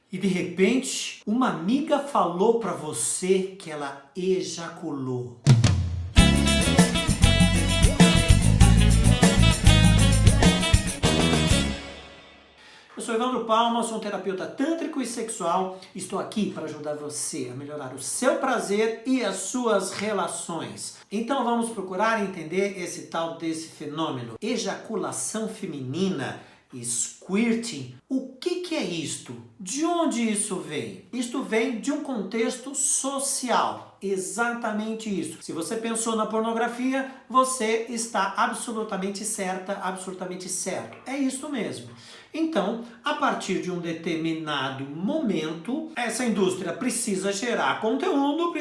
E de repente, uma amiga falou para você que ela ejaculou. Eu sou Evandro Palma, sou um terapeuta tântrico e sexual. Estou aqui para ajudar você a melhorar o seu prazer e as suas relações. Então vamos procurar entender esse tal desse fenômeno. Ejaculação feminina, squirting. O que é isto? De onde isso vem? Isto vem de um contexto social. Exatamente isso. Se você pensou na pornografia, você está absolutamente certa, absolutamente certo. É isso mesmo. Então, a partir de um determinado momento, essa indústria precisa gerar conteúdo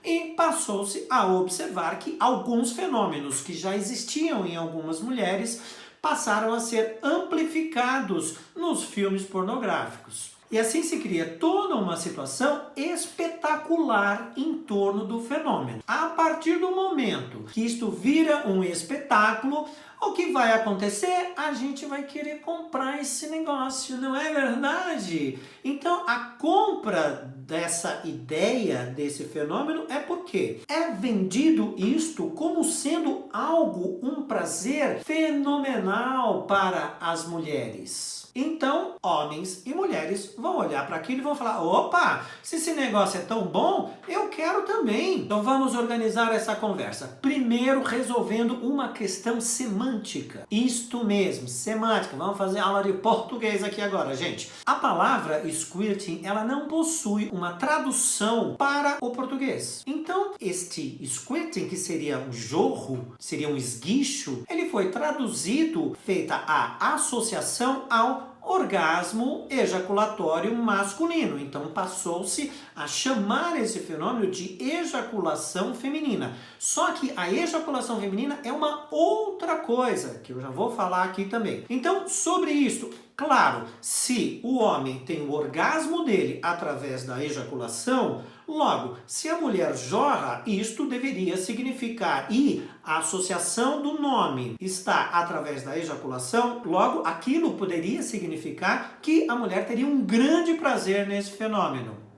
e passou-se a observar que alguns fenômenos que já existiam em algumas mulheres passaram a ser amplificados nos filmes pornográficos. E assim se cria toda uma situação espetacular em torno do fenômeno. A partir do momento que isto vira um espetáculo, o que vai acontecer? A gente vai querer comprar esse negócio, não é verdade? Então, a compra dessa ideia, desse fenômeno, é porque é vendido isto como sendo algo, um prazer fenomenal para as mulheres. Então, homens e mulheres vão olhar para aquilo e vão falar: opa, se esse negócio é tão bom, eu quero também. Então vamos organizar essa conversa. Primeiro, resolvendo uma questão semântica. Isto mesmo, semântica. Vamos fazer aula de português aqui agora, gente. A palavra squirting, ela não possui uma tradução para o português. Então, este squirting, que seria um jorro, seria um esguicho, ele foi traduzido, feita a associação ao orgasmo ejaculatório masculino. Então passou-se a chamar esse fenômeno de ejaculação feminina. Só que a ejaculação feminina é uma outra coisa, que eu já vou falar aqui também. Então, sobre isso, claro, se o homem tem o orgasmo dele através da ejaculação, logo, se a mulher jorra, isto deveria significar, e a associação do nome está através da ejaculação, logo, aquilo poderia significar que a mulher teria um grande prazer nesse fenômeno.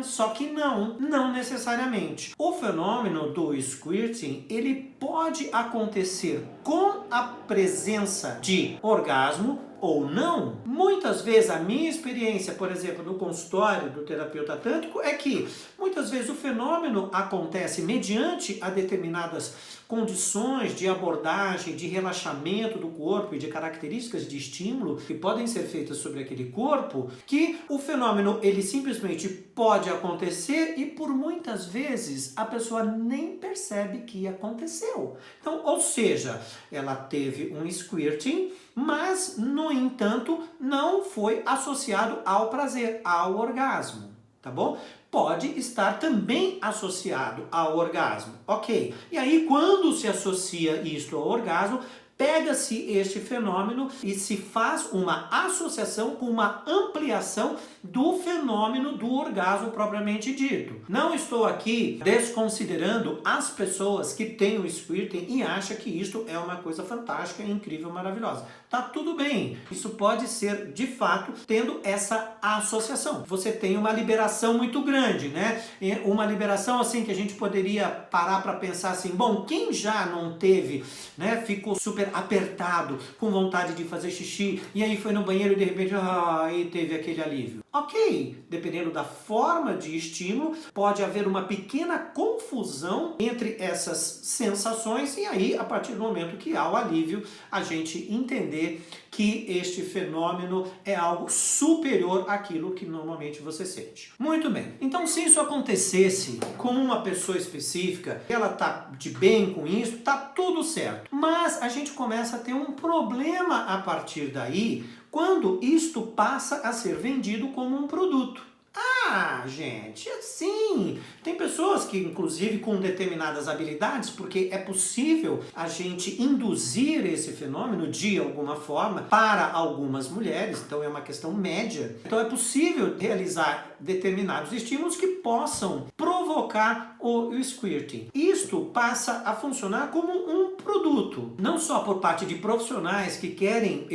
Só que não necessariamente. O fenômeno do squirting, ele pode acontecer com a presença de orgasmo ou não. Muitas vezes a minha experiência, por exemplo, no consultório do terapeuta tântrico, é que muitas vezes o fenômeno acontece mediante a determinadas condições de abordagem, de relaxamento do corpo e de características de estímulo que podem ser feitas sobre aquele corpo, que o fenômeno ele simplesmente pode acontecer e por muitas vezes a pessoa nem percebe que aconteceu. Então, ou seja, ela teve um squirting, mas, no entanto, não foi associado ao prazer, ao orgasmo, tá bom? Pode estar também associado ao orgasmo, ok? E aí, quando se associa isto ao orgasmo, pega-se este fenômeno e se faz uma associação com uma ampliação do fenômeno do orgasmo propriamente dito. Não estou aqui desconsiderando as pessoas que têm o squirting e acham que isto é uma coisa fantástica, incrível, maravilhosa. Tá tudo bem. Isso pode ser, de fato, tendo essa associação. Você tem uma liberação muito grande, né? Uma liberação assim que a gente poderia parar para pensar assim, bom, quem já não teve, né, ficou super apertado, com vontade de fazer xixi, e aí foi no banheiro e de repente, aí teve aquele alívio. Ok, dependendo da forma de estímulo, pode haver uma pequena confusão entre essas sensações e aí, a partir do momento que há o alívio, a gente entender que este fenômeno é algo superior àquilo que normalmente você sente. Muito bem, então se isso acontecesse com uma pessoa específica, ela tá de bem com isso, tá tudo certo. Mas a gente começa a ter um problema a partir daí, quando isto passa a ser vendido como um produto. Ah, gente, assim, tem pessoas que, inclusive, com determinadas habilidades, porque é possível a gente induzir esse fenômeno de alguma forma para algumas mulheres, então é uma questão média. Então é possível realizar determinados estímulos que possam provocar o squirting. Isto passa a funcionar como um produto, não só por parte de profissionais que querem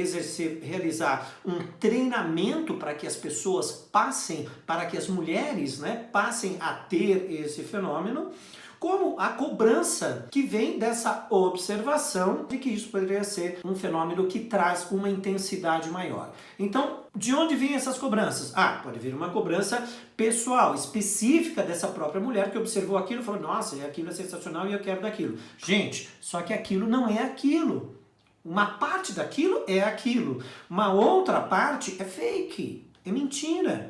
realizar um treinamento para que as pessoas passem, para que as mulheres, né, passem a ter esse fenômeno, como a cobrança que vem dessa observação de que isso poderia ser um fenômeno que traz uma intensidade maior. Então, de onde vêm essas cobranças? Pode vir uma cobrança pessoal, específica dessa própria mulher que observou aquilo e falou, nossa, aquilo é sensacional e eu quero daquilo. Gente, só que aquilo não é aquilo. Uma parte daquilo é aquilo. Uma outra parte é fake. É mentira,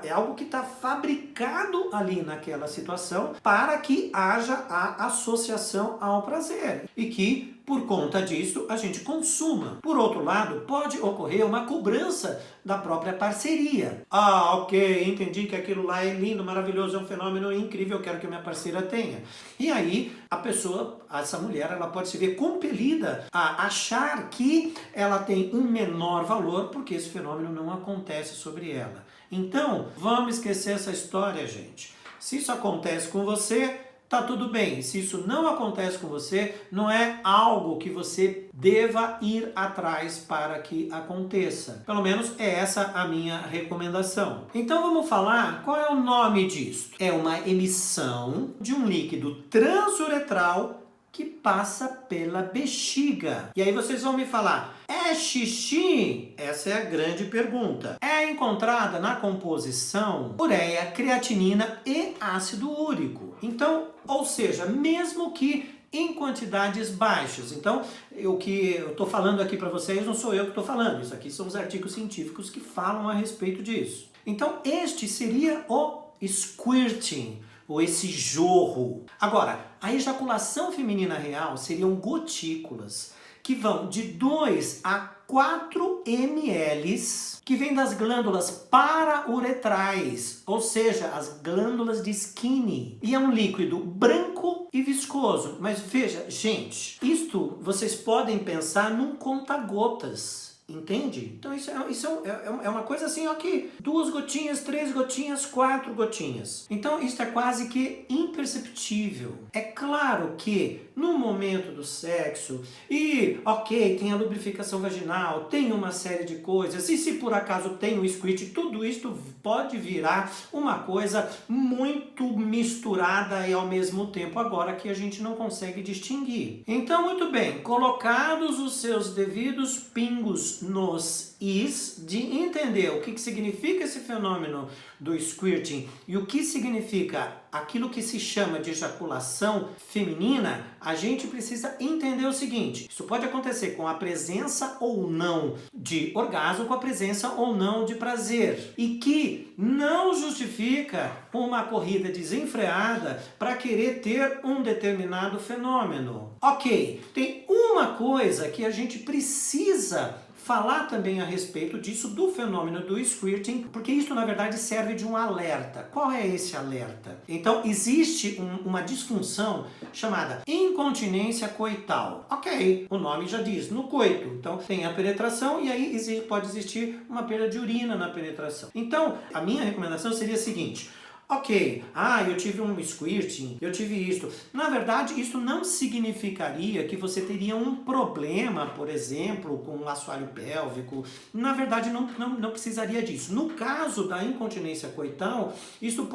é algo que está fabricado ali naquela situação para que haja a associação ao prazer e que, por conta disso, a gente consuma. Por outro lado, pode ocorrer uma cobrança da própria parceria. Ok, entendi que aquilo lá é lindo, maravilhoso, é um fenômeno incrível, eu quero que a minha parceira tenha. E aí, a pessoa, essa mulher, ela pode se ver compelida a achar que ela tem um menor valor porque esse fenômeno não acontece sobre ela. Então, vamos esquecer essa história, gente. Se isso acontece com você, tá tudo bem. Se isso não acontece com você, não é algo que você deva ir atrás para que aconteça. Pelo menos é essa a minha recomendação. Então vamos falar qual é o nome disso. É uma emissão de um líquido transuretral que passa pela bexiga. E aí vocês vão me falar, é xixi? Essa é a grande pergunta. É encontrada na composição ureia, creatinina e ácido úrico. Então, ou seja, mesmo que em quantidades baixas. Então, o que eu estou falando aqui para vocês não sou eu que estou falando. Isso aqui são os artigos científicos que falam a respeito disso. Então, este seria o squirting, ou esse jorro. Agora, a ejaculação feminina real seriam gotículas que vão de 2 a 4 ml, que vem das glândulas parauretrais, ou seja, as glândulas de Skinny. E é um líquido branco e viscoso. Mas veja, gente, isto vocês podem pensar num conta-gotas. Entende? Então isso é uma coisa assim, ó, que 2 gotinhas, 3 gotinhas, 4 gotinhas. Então isso é quase que imperceptível. É claro que no momento do sexo, e ok, tem a lubrificação vaginal, tem uma série de coisas, e se por acaso tem o squirt, tudo isso pode virar uma coisa muito misturada e ao mesmo tempo agora que a gente não consegue distinguir. Então, muito bem, colocados os seus devidos pingos nos is, de entender o que significa esse fenômeno do squirting e o que significa aquilo que se chama de ejaculação feminina, a gente precisa entender o seguinte: isso pode acontecer com a presença ou não de orgasmo, com a presença ou não de prazer, e que não justifica uma corrida desenfreada para querer ter um determinado fenômeno. Ok, tem uma coisa que a gente precisa falar também a respeito disso, do fenômeno do squirting, porque isso na verdade serve de um alerta. Qual é esse alerta? Então existe uma disfunção chamada incontinência coital. Ok, o nome já diz, no coito. Então tem a penetração e aí pode existir uma perda de urina na penetração. Então a minha recomendação seria a seguinte: ok, eu tive um squirting, eu tive isto. Na verdade, isso não significaria que você teria um problema, por exemplo, com o assoalho pélvico. Na verdade, não precisaria disso. No caso da incontinência coital, isso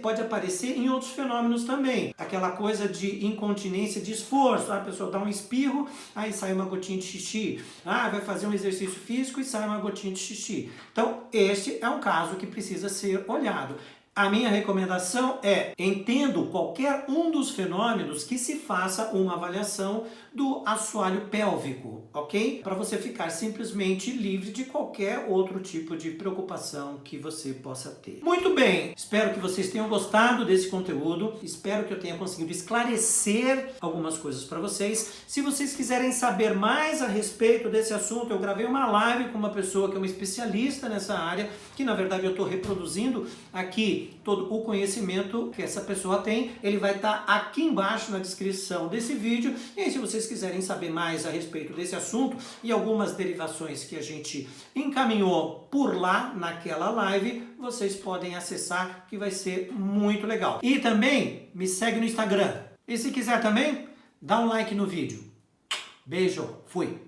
pode aparecer em outros fenômenos também. Aquela coisa de incontinência de esforço. A pessoa dá um espirro, aí sai uma gotinha de xixi. Vai fazer um exercício físico e sai uma gotinha de xixi. Então, este é um caso que precisa ser olhado. A minha recomendação é, entendo qualquer um dos fenômenos, que se faça uma avaliação do assoalho pélvico, ok? Para você ficar simplesmente livre de qualquer outro tipo de preocupação que você possa ter. Muito bem, espero que vocês tenham gostado desse conteúdo, espero que eu tenha conseguido esclarecer algumas coisas para vocês. Se vocês quiserem saber mais a respeito desse assunto, eu gravei uma live com uma pessoa que é uma especialista nessa área, que na verdade eu estou reproduzindo aqui todo o conhecimento que essa pessoa tem. Ele vai estar aqui embaixo na descrição desse vídeo. E aí, se vocês quiserem saber mais a respeito desse assunto e algumas derivações que a gente encaminhou por lá naquela live, vocês podem acessar, que vai ser muito legal. E também me segue no Instagram. E se quiser também, dá um like no vídeo. Beijo, fui!